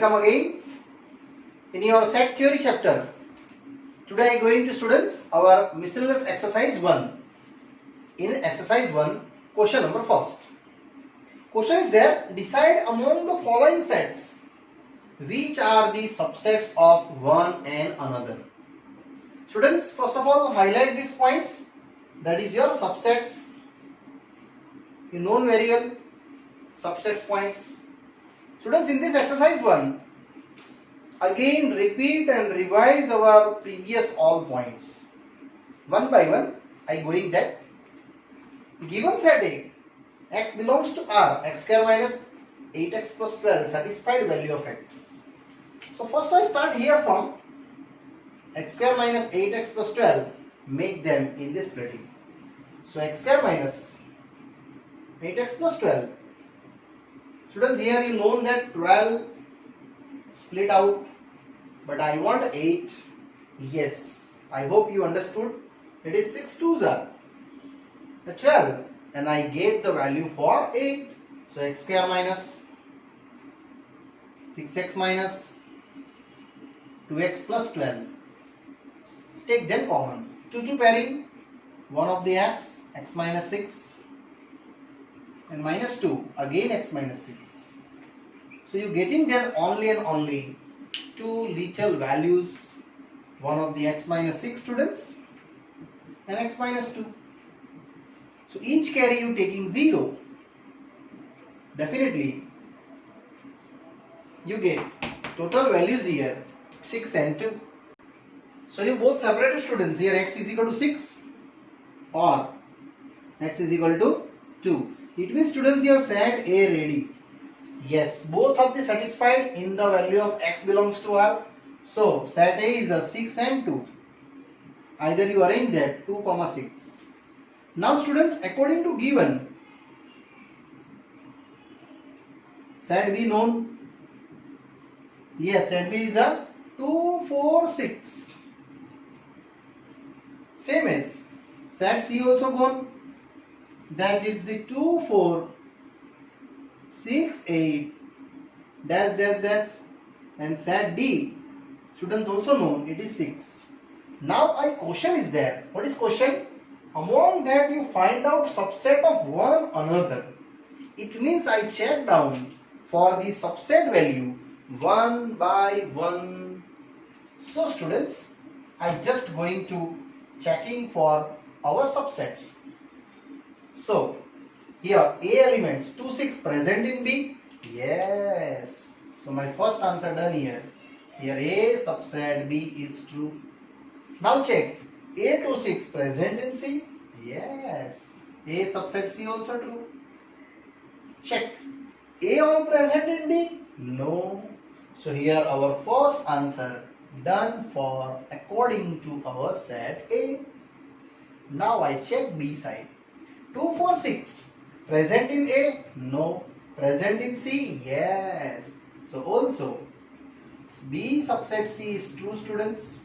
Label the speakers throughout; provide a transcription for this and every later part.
Speaker 1: welcome again in your set theory chapter. Today I am going to students our miscellaneous exercise 1. In exercise 1, question number first. Question is there, decide among the following sets which are the subsets of one and another. Students, first of all highlight these points, that is your subsets. You know very well subsets points. Students, in this exercise 1, again repeat and revise our previous all points. One by one, I going that. Given set A, x belongs to R, x square minus 8x plus 12, satisfied value of x. So first I start here from x square minus 8x plus 12, make them in this splitting. So x square minus 8x plus 12. Students, here you know that 12 split out, but I want 8. Yes, I hope you understood. It is 6 2s are 12, and I gave the value for 8. So x square minus 6x minus 2x plus 12. Take them common. 2 pairing, one of the x minus 6. And minus 2, again x minus 6. So you getting there only and only two little values, one of the x minus 6 students and x minus 2. So each carry you taking 0. Definitely you get total values here 6 and 2. So you both separated students, here x is equal to 6 or x is equal to 2. It means students here set A ready. Yes, both of the satisfied in the value of x belongs to R. So set A is a 6 and 2. Either you arrange that 2, 6. Now students, according to given, set B known. Yes, set B is a 2, 4, 6. Same as set C also gone. That is the 2, 4, 6, 8, dash, dash, dash, and set D. Students also know it is 6. Now a question is there. What is question? Among that you find out subset of one another. It means I check down for the subset value one by one. So students, I just going to checking for our subsets. So here A elements 2, 6 present in B. Yes. So my first answer done here. Here A subset B is true. Now check A 2, 6 present in C. Yes. A subset C also true. Check A all present in D. No. So here our first answer done for according to our set A. Now I check B side. 2, 4, 6 present in A? No. Present in C? Yes. So also B subset C is true students.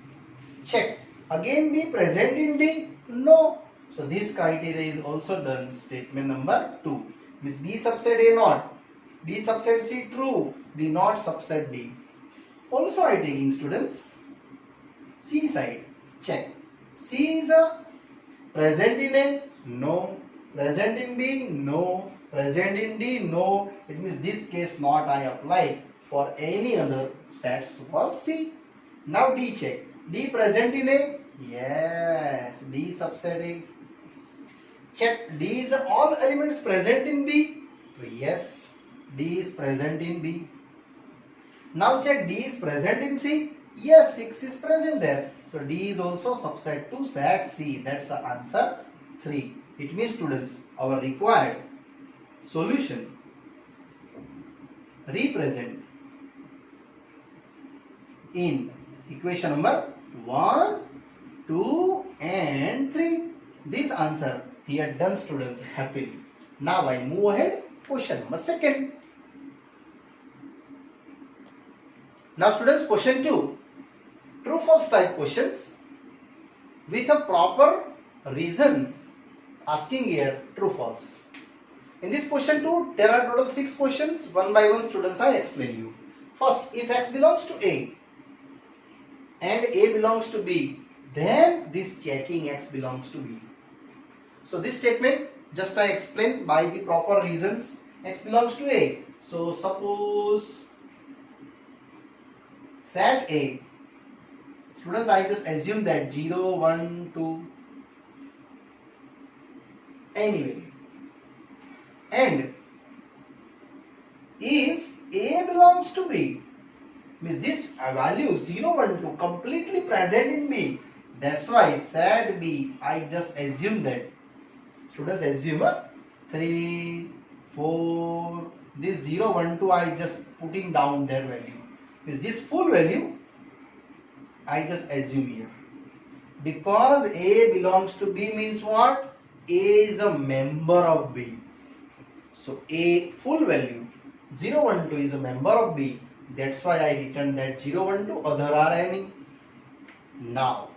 Speaker 1: Check. Again B present in D? No. So this criteria is also done. Statement number 2. Means B subset A not. B subset C true. B not subset D. Also I taking students C side. Check. C is a present in A? No. Present in B? No. Present in D? No. It means this case not I applied for any other sets for C. Now D check. D present in A? Yes. D subset A. Check. D is all elements present in B? So yes. D is present in B. Now check D is present in C? Yes, 6 is present there. So D is also subset to set C. That's the answer 3. It means students, our required solution represent in equation number 1, 2 and 3. This answer here done students happily. Now I move ahead. Question number 2. Now students, question 2. True false type questions with a proper reason asking here true false. In this question 2, there are total 6 questions. One by one students I explain you. First, if X belongs to A and A belongs to B, then this checking X belongs to B. So this statement just I explained by the proper reasons. X belongs to A. So suppose set A. Students, I just assume that 0, 1, 2, any value. And if A belongs to B, means this value 0, 1, 2 completely present in B. That's why set B, I just assume that. Students, assume 3, 4, this 0, 1, 2 I just putting down their value. Means this full value I just assume here. Because A belongs to B means what? A is a member of B. So A full value 0, 1, 2 is a member of B. That's why I written that 0, 1, 2 other are any. Now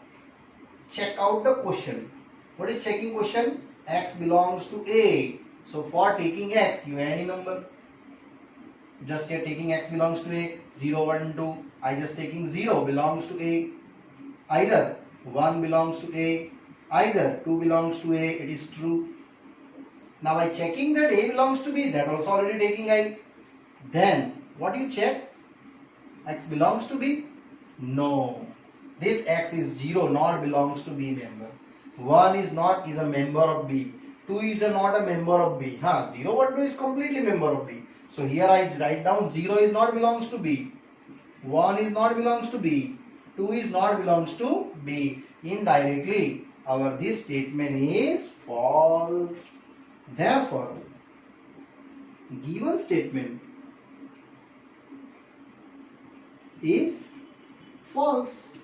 Speaker 1: check out the question. What is checking question? X belongs to A. So for taking X, you any number. Just here taking X belongs to A, 0, 1, 2. I just taking 0 belongs to A. Either 1 belongs to A, either 2 belongs to A, it is true. Now by checking that A belongs to B, that also already taking I. Then what do you check? X belongs to B? No. This X is 0, not belongs to B member. 1 is not is a member of B. 2 is not a member of B. 0, 1, 2 is completely member of B. So here I write down 0 is not belongs to B. 1 is not belongs to B. 2 is not belongs to B. Indirectly, our this statement is false. Therefore, given statement is false.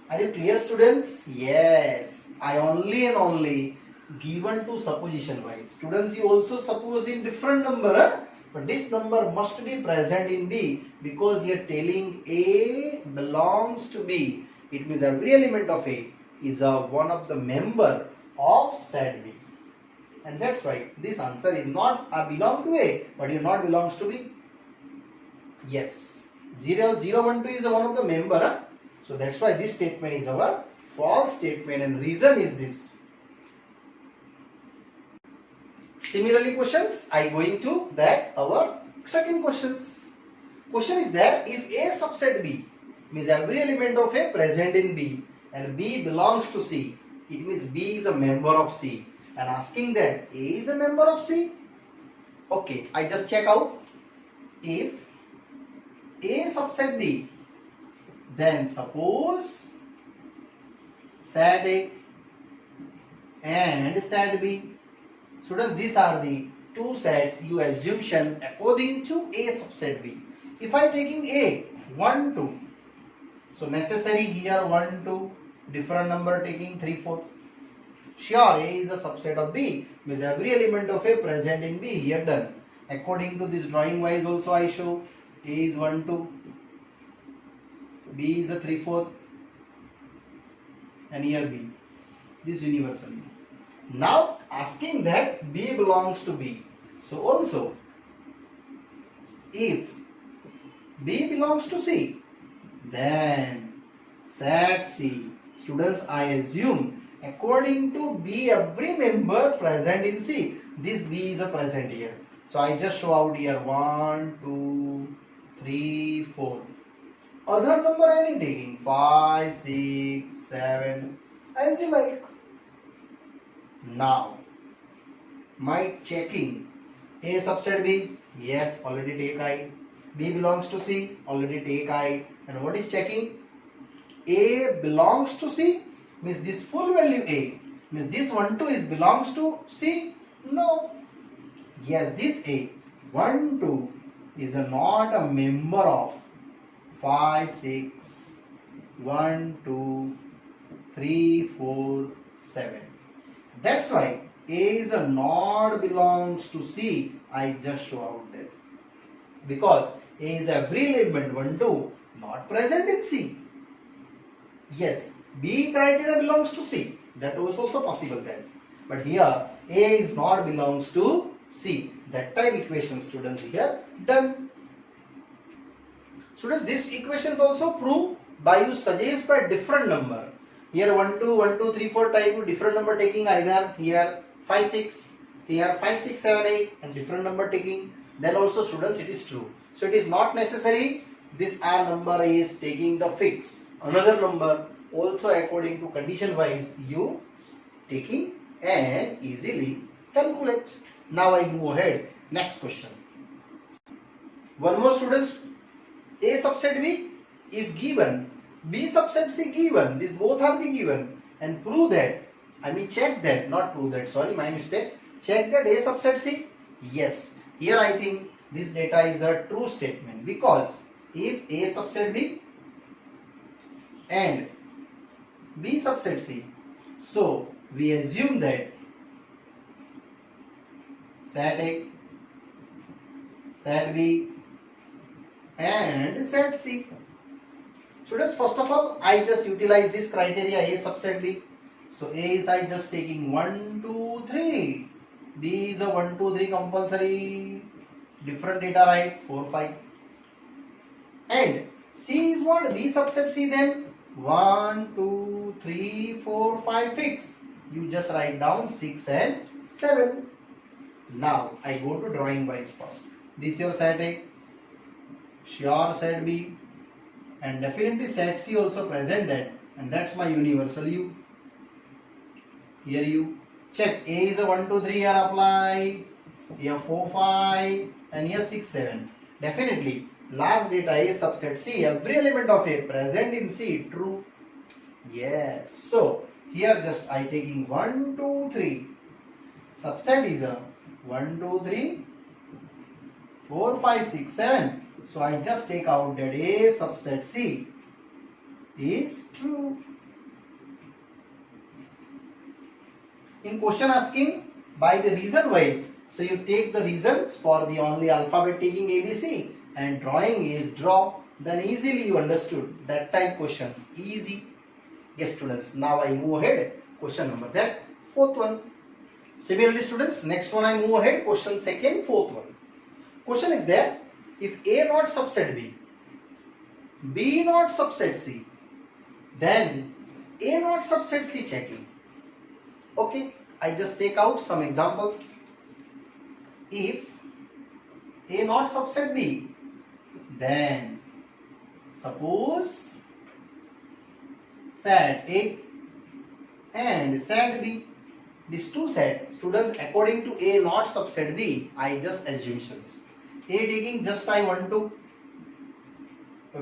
Speaker 1: Are you clear, students? Yes. I only and only given to supposition wise. Students, you also suppose in different number, but this number must be present in B because you are telling A belongs to B. It means every element of A is one of the member of set B. And that's why this answer is not belong to A, but it not belongs to B. Yes. 0, 0, 1, 2 is one of the member. So that's why this statement is our false statement, and reason is this. Similarly, questions I going to that our second questions. Question is that if A subset B means every element of A present in B and B belongs to C, it means B is a member of C, and asking that A is a member of C. Okay, I just check out. If A subset B, then suppose set A and set B. Students, these are the two sets you assumption according to A subset B. If I taking A 1, 2, so necessary here 1, 2, different number taking 3, 4. Sure, A is a subset of B, means every element of A present in B, here done. According to this drawing wise also I show A is 1, 2, B is a 3, 4, and here B. This universal. Now asking that B belongs to B. So also if B belongs to C, then set C. Students, I assume according to B every member present in C. This B is a present here. So I just show out here 1, 2, 3, 4. Other number I am taking 5, 6, 7 as you like. Now my checking A subset B, yes, already take I. B belongs to C, already take I. And what is checking? A belongs to C means this full value A means this 1, 2 is belongs to C. No. Yes, this A 1, 2 is not a member of 5, 6, 1, 2, 3, 4, 7. That's why A is a not belongs to C. I just show out that. Because A is every element 1, 2 not present in C. Yes, B criteria belongs to C. That was also possible then. But here A is not belongs to C. That type equation, students, here done. Students, this equation is also proved by you suggest by different number. Here 1 2 1 2 3 4 type different number taking either here 5 6, here 5 6 7 8 and different number taking. Then also students it is true. So it is not necessary this R number is taking the fix. Another number also according to condition wise you taking and easily calculate. Now I move ahead. Next question. One more students. A subset B if given, B subset C given, these both are the given, and prove that, I mean check that, not prove that, sorry my mistake, check that A subset C, yes, here I think this data is a true statement because if A subset B and B subset C, so we assume that set A, set B and set C. Students, first of all, I just utilize this criteria A subset B. So A is I just taking 1, 2, 3. B is a 1, 2, 3 compulsory. Different data, right? 4, 5. And C is what? B subset C then 1, 2, 3, 4, 5 fix. You just write down 6 and 7. Now I go to drawing wise first. This your set A. Sure set B and definitely set C also present that, and that's my universal U. Here you check A is a 1 2 3 here apply, here 4 5 and here 6 7. Definitely last data A subset C, every element of A present in C, true. Yes, so here just I taking 1 2 3, subset is a 1 2 3 4 5 6 7. So I just take out that A subset C is true. In question asking by the reason wise, so you take the reasons for the only alphabet taking ABC and drawing is draw, then easily you understood that type questions, easy. Yes students, now I move ahead, question number that, fourth one. Similarly students, next one I move ahead, question second, fourth one. Question is there, if A not subset B, B not subset C, then A not subset C checking. Okay, I just take out some examples. If A not subset B, then suppose set A and set B, these two set, students according to A not subset B, I just assumptions. A taking just I want to,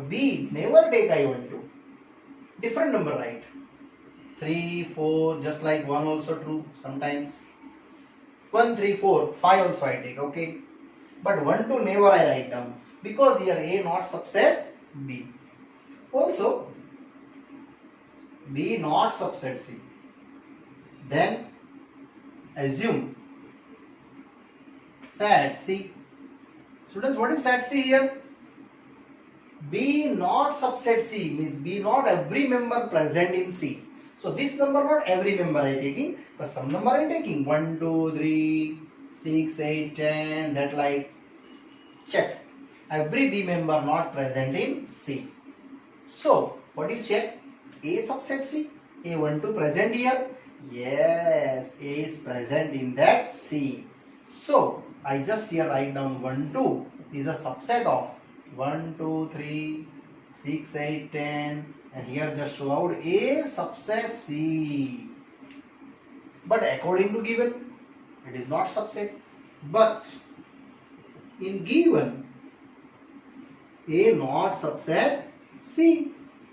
Speaker 1: B never take I want to, different number right, 3 4 just like 1 also true sometimes, 1 3 4 5 also I take, okay, but 1 2 never I write down because here A not subset B. Also B not subset C, then assume set C. Students, what is set C here? B not subset C means B not every member present in C. So this number not every member I taking, but some number I taking 1 2 3 6 8 10, that like check every B member not present in C. So what do you check? A subset C, A1 2 present here. Yes, A is present in that C. So I just here write down 1 2 is a subset of 1 2 3 6 8 10, and here just show out A subset C. But according to given, it is not subset. But in given, A not subset C.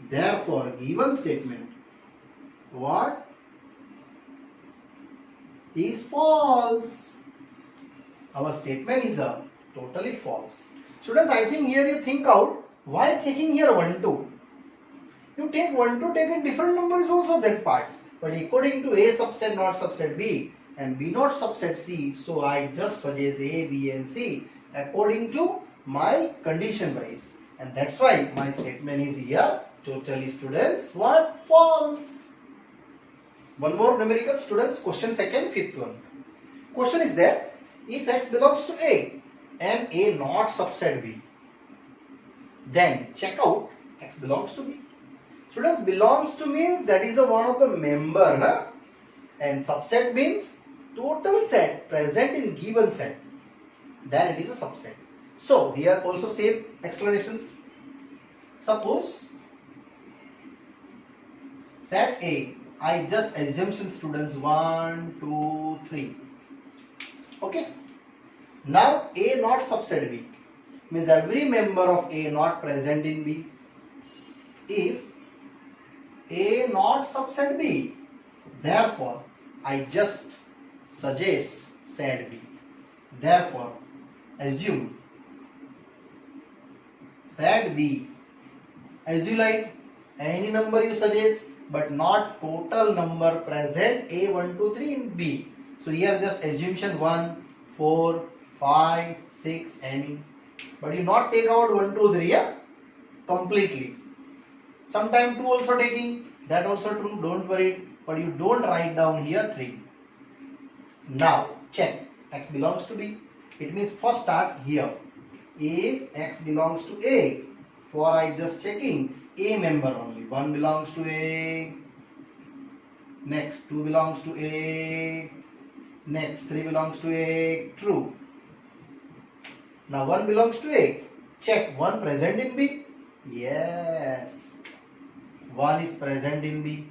Speaker 1: Therefore, given statement what is false. Our statement is a totally false. Students, I think here you think out why taking here 1 2. You take 1 2, take in different numbers also that parts. But according to A subset not subset B and B not subset C, so I just suggest A, B and C according to my condition wise. And that's why my statement is here totally students what? False. One more numerical students, question second, fifth one. Question is there, if X belongs to A and A not subset B, Then check out X belongs to B. Students, belongs to means that is the one of the member, huh? And subset means total set present in given set. Then it is a subset. So here also same explanations. Suppose set A, I just assumption students 1, 2, 3. Okay. Now A not subset B means every member of A not present in B. If A not subset B, therefore I just suggest set B. Therefore assume set B. As you like, any number you suggest, but not total number present A 1, 2, 3 in B. So here just assumption 1, 4, 5, 6, any. But you not take out 1, 2, 3, yeah? Completely. Sometime 2 also taking, that also true, don't worry. But you don't write down here 3. Now check, X belongs to B. It means first start here. If X belongs to A, for I just checking A member only. 1 belongs to A. Next 2 belongs to A. Next 3 belongs to A. True. Now 1 belongs to A. Check 1 present in B. Yes. 1 is present in B.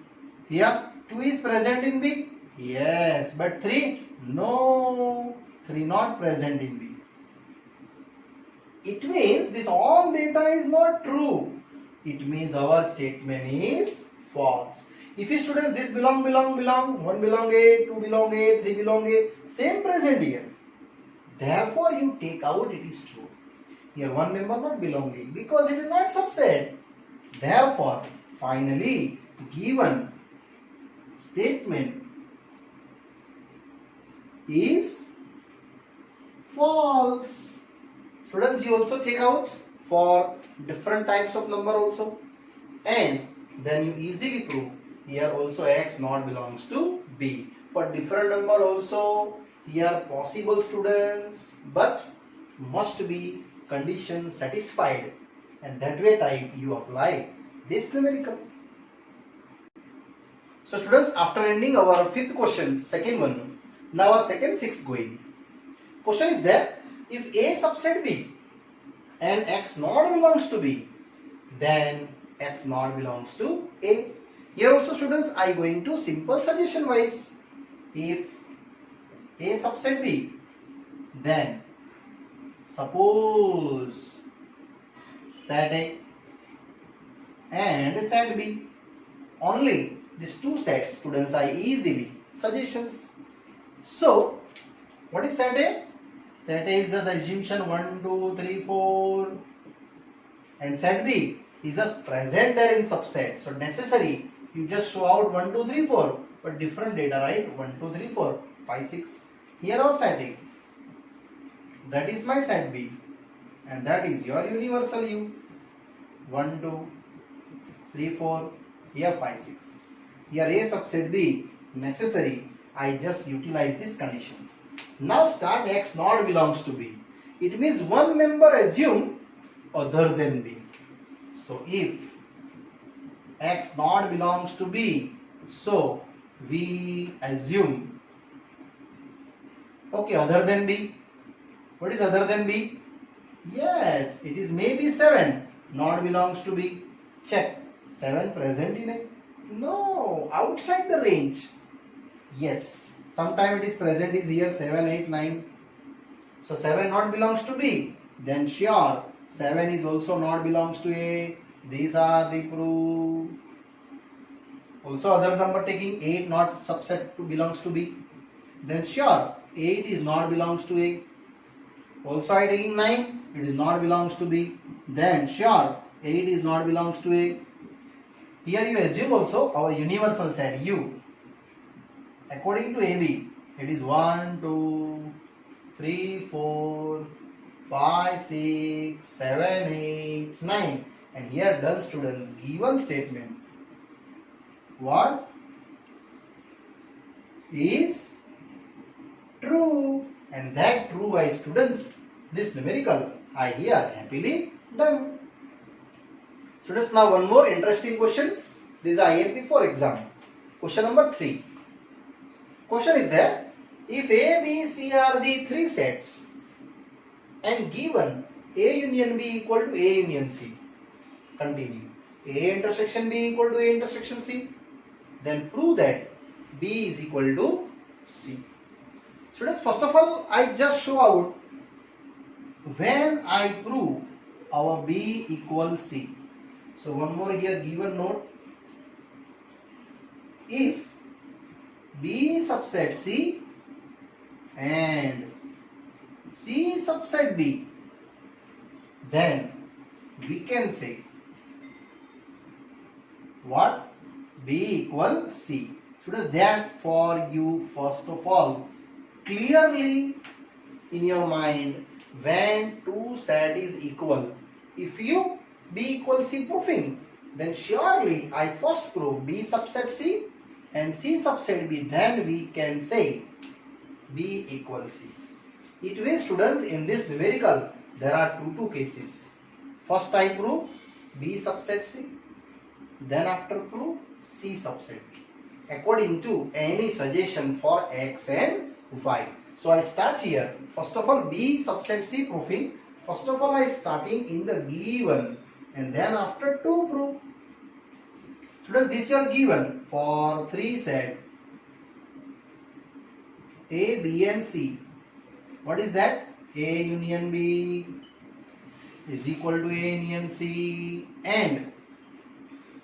Speaker 1: Here 2 is present in B. Yes. But 3? No. 3 not present in B. It means this all data is not true. It means our statement is false. If you students this belong, 1 belong A, 2 belong A, 3 belong A, same present here. Therefore you take out it is true. Here 1 member not belonging because it is not subset. Therefore finally given statement is false. Students, you also check out for different types of number also, and then you easily prove here also X not belongs to B. For different number also here possible students, but must be condition satisfied, and that way type you apply this numerical. So students, after ending our fifth question, second one, now our second sixth going. Question is there, if A subset B and X not belongs to B, then X not belongs to A. Here also students, I going to simple suggestion wise. If A subset B, then suppose set A and set B. Only these two sets students I easily suggestions. So what is set A? Set A is just assumption 1, 2, 3, 4, and set B is just present there in subset. So necessary you just show out 1, 2, 3, 4, but different data, right? 1, 2, 3, 4, 5, 6. Here our set A. That is my set B, and that is your universal U. 1, 2, 3, 4. Here 5, 6. Here A subset B necessary. I just utilize this condition. Now start X not belongs to B. It means one member assume other than B. So if X not belongs to B, so we assume okay other than B. What is other than B? Yes, it is maybe 7 not belongs to B. Check 7 present in A. No, outside the range. Yes. Sometime it is present is here 7, 8, 9. So 7 not belongs to B. Then sure 7 is also not belongs to A. These are the proof. Also other number taking 8 not subset to belongs to B. Then sure 8 is not belongs to A. Also I taking 9, it is not belongs to B. Then sure 8 is not belongs to A. Here you assume also our universal set U. According to AB, it is 1, 2, 3, 4, 5, 6, 7, 8, 9. And here done students, given statement. What is true? And that true by students, this numerical I here happily done. Students, now one more interesting questions. This is IMP for exam. Question number 3. Question is there, if A, B, C are the three sets and given A union B equal to A union C. Continue. A intersection B equal to A intersection C. Then prove that B is equal to C. Students, first of all, I just show out when I prove our B equals C. So one more here given note. If B subset C and C subset B, then we can say what? B equals C. Students, therefore you first of all clearly in your mind when two set is equal, if you B equals C proving, then surely I first prove B subset C and C subset B, then we can say B equals C. It means, students, in this numerical there are two cases. First I prove B subset C, then after prove C subset B according to any suggestion for X and Y. So I start here. First of all, B subset C proving. First of all, I starting in the given and then after to prove. Students, this are given for three set A, B and C. What is that? A union B is equal to A union C and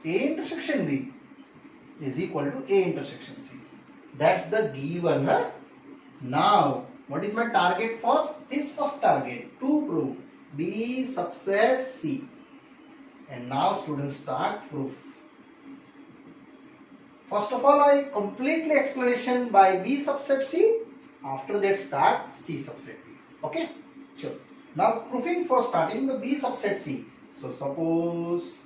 Speaker 1: A intersection B is equal to A intersection C. That's the given. Huh? Now, what is my target first? This first target to prove B subset C. And now students start proof. First of all, I completely explanation by B subset C. After that start C subset B. Okay? Sure. Now proving for starting the B subset C. So suppose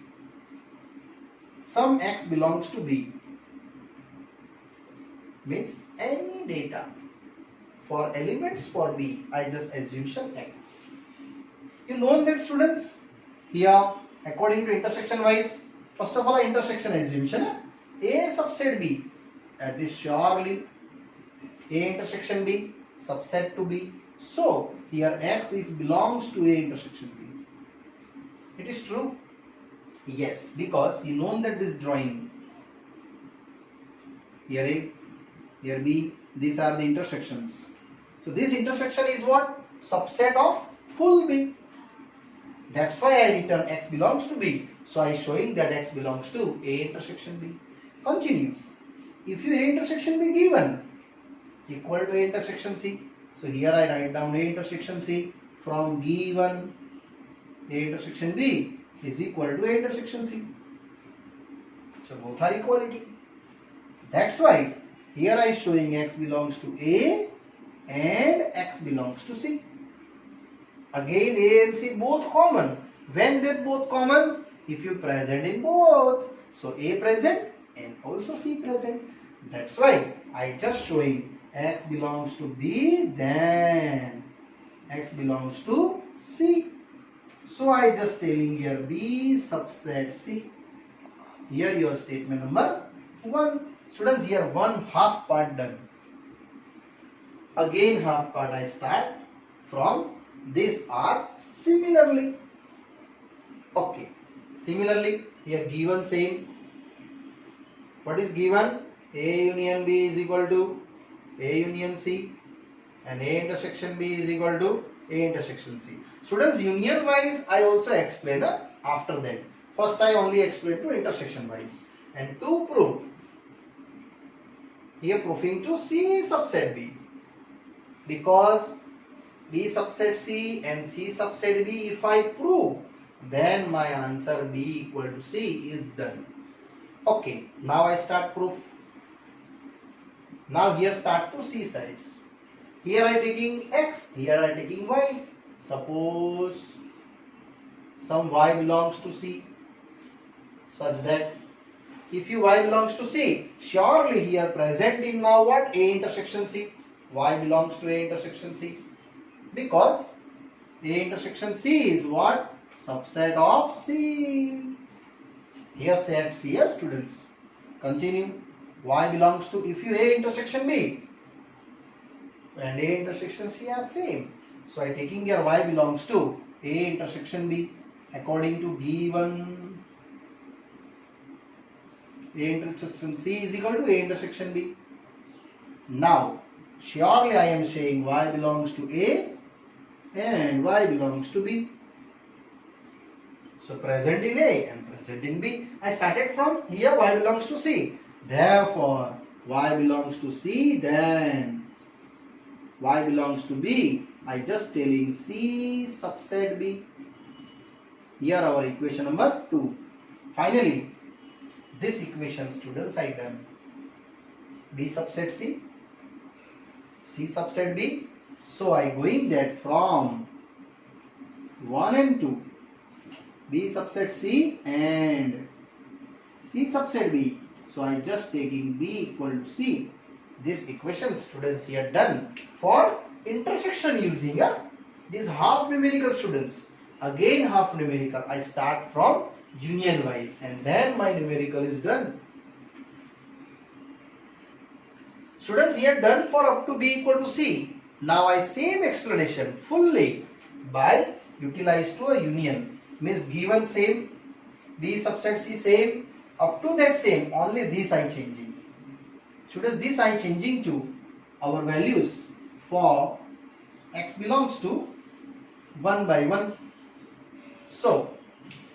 Speaker 1: some X belongs to B. Means any data for elements for B, I just assumption X. You know that, students, here according to intersection wise, first of all intersection assumption A subset B, that is surely A intersection B subset to B. So here X is belongs to A intersection B. It is true? Yes, because you know that this drawing here A, here B, these are the intersections. So this intersection is what? Subset of full B. That's why I return X belongs to B. So I showing that X belongs to A intersection B. Continue. If you A intersection B given equal to A intersection C. So here I write down A intersection C from given A intersection B is equal to A intersection C. So both are equality. That's why here I showing X belongs to A and X belongs to C. Again A and C both common. When they both common? If you present in both. So A present and also C present. That's why I just showing X belongs to B, then X belongs to C. So I just telling here B subset C. Here your statement number 1. Students, here one half part done. Again half part I start from this are similarly. Okay. Similarly, here given same. What is given? A union B is equal to A union C and A intersection B is equal to A intersection C. Students, union wise I also explain after that. First I only explain to intersection wise. And to prove, here proving to C subset B. Because B subset C and C subset B, if I prove, then my answer B equal to C is done. Okay, now I start proof. Now here start to C sides. Here I taking X, here I taking Y. Suppose some Y belongs to C, such that if you Y belongs to C, surely here present in now what? A intersection C. Y belongs to A intersection C. Because A intersection C is what? Subset of C. Here set C as students. Continue. Y belongs to, if you A intersection B and A intersection C are same. So I taking here Y belongs to A intersection B according to given A intersection C is equal to A intersection B. Now surely I am saying Y belongs to A and Y belongs to B. So present in A and present in B. I started from here, Y belongs to C. Therefore, Y belongs to C, then Y belongs to B. I just telling C subset B. Here our equation number 2. Finally, this equation students I done. B subset C, C subset B. So I going that from 1 and 2. B subset C and C subset B. So I just taking B equal to C. This equation students here done for intersection using these half numerical students. Again half numerical. I start from union wise and then my numerical is done. Students here done for up to B equal to C. Now I same explanation fully by utilize to a union. Means given same, B subset C same, up to that same, only this I changing. Students, this I changing to our values for x belongs to 1 by 1. So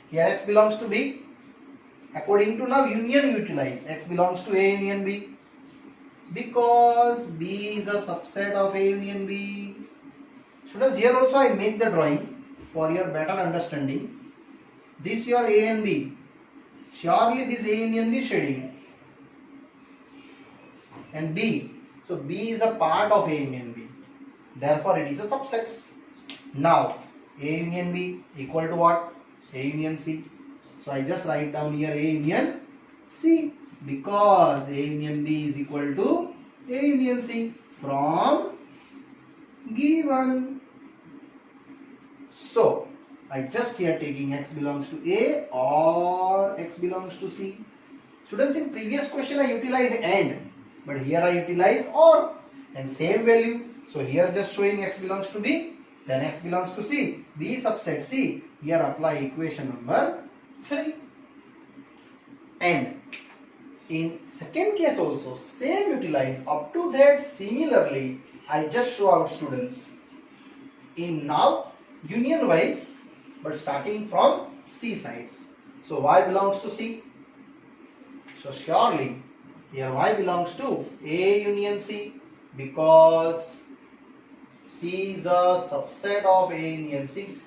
Speaker 1: here x belongs to B. According to now union utilize, x belongs to A union B. Because B is a subset of A union B. Students, here also I make the drawing for your better understanding. This your A and B. Surely this A union B shading. And B. So B is a part of A union B. Therefore it is a subset. Now A union B equal to what? A union C. So I just write down here A union C. Because A union B is equal to A union C from given. So I just here taking x belongs to A or x belongs to C. Students, in previous question I utilize AND, but here I utilize OR and same value. So here just showing x belongs to B, then x belongs to C. B subset C. Here apply equation number 3. And in second case also same utilize, up to that similarly I just show out students in now union wise but starting from C sides. So Y belongs to C. So surely here Y belongs to A union C because C is a subset of A union C.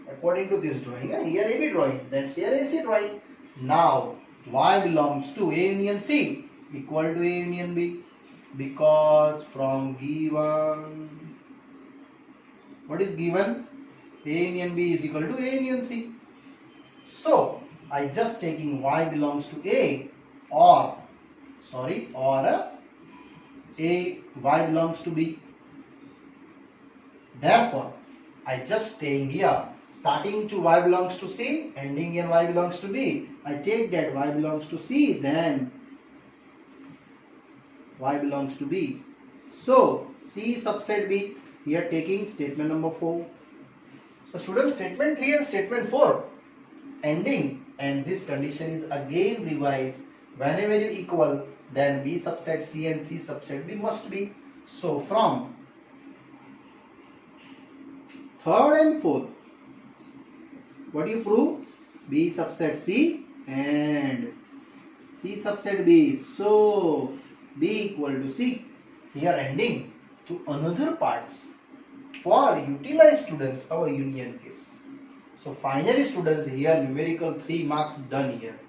Speaker 1: According to this drawing, here AB drawing, that's here AC drawing. Now Y belongs to A union C equal to A union B because from given, what is given? A union B is equal to A union C. So I just taking Y belongs to A or Y belongs to B. Therefore I just staying here starting to Y belongs to C, ending in Y belongs to B. I take that Y belongs to C, then Y belongs to B. So C subset B. Here taking statement number 4. So students, statement 3 and statement 4 ending, and this condition is again revised. Whenever you equal, then B subset C and C subset B must be. So from third and fourth, what do you prove? B subset C and C subset B. So B equal to C. Here ending to another parts for utilized students our union case. So finally students, here numerical 3 marks done here.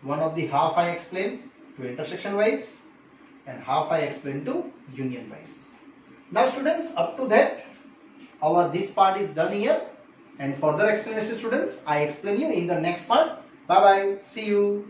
Speaker 1: One of the half I explained to intersection wise and half I explained to union wise. Now students, up to that our this part is done here, and further explanation students I explain you in the next part. Bye bye, see you.